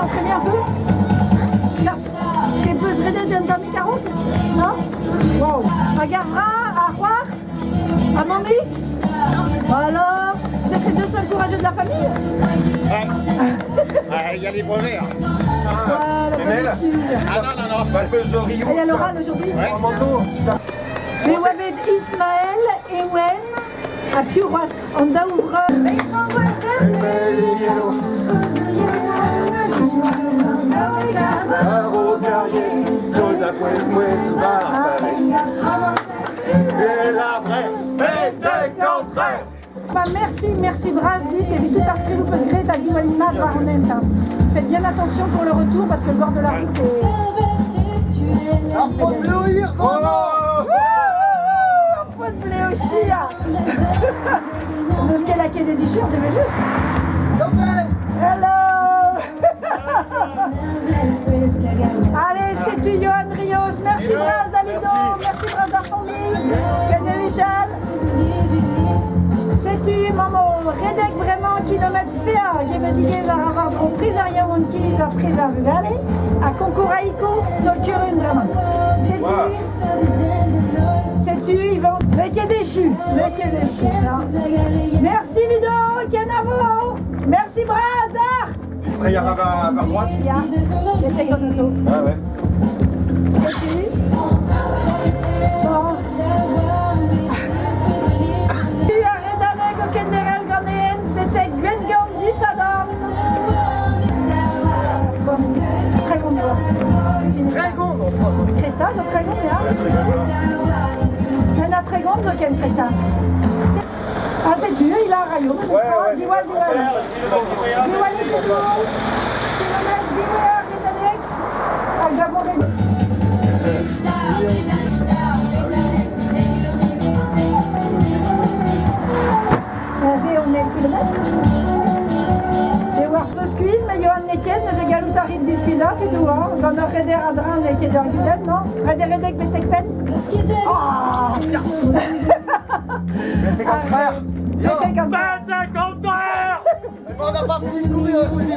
s'entraîner un peu? Ja. T'es peu redden dan die carotte? Non? Wow. Regarde, à voir? À mamie? Alors, vous êtes les deux seuls courageux de la famille? Il y a les brevets. Hein. Voilà, Lionel? Ah non. Bah, je peux Rio. Et il y a l'oral aujourd'hui? En manteau. We hebben Ismaël et Wen à Puras. On daouvre. Merci Brasdi, et tout à fait vous gré à Diwalina Varnenta. Faites bien attention pour le retour parce que le bord de la route est. Faut de blé au chia. De ce qu'elle a qu'elle est dit, on devait juste. Hello. Allez, c'est tu Johan Rios. Merci Bras Dalido. Merci Bras d'Arfamille. Canel c'est tu maman. Redek vraiment kilomètre faire. Gebedige la ravard au prisaria on qui sa prisa regale. À Concouraïco, dans Curune vraiment. C'est tu ils vont. Lekedeshi. Merci Ludo. Kenavo. Merci Bras d'Art. Il y a vers droite. Il y a des auto. Ah ouais. Bon. Tu as redamé au Kenderel Ghanaian, c'était Gwengon Dissadam. C'est très bon, Très bon. Christa, c'est très bon, là. Elle a très bon, ce qu'elle Christa. Ah, c'est tu, il a un rayon. Ouais. Diwal. Diwal est tout. On est kilomètre. Et voir ce squeeze, mais Johan Neken, nous égalons à rite discusa, tu dois. On a redder à dran et qui est dans le non? Redder betek pen. Ah! Mais c'est comme frère. Betek comme 25 heures. On n'a pas fini de courir, je vous dis.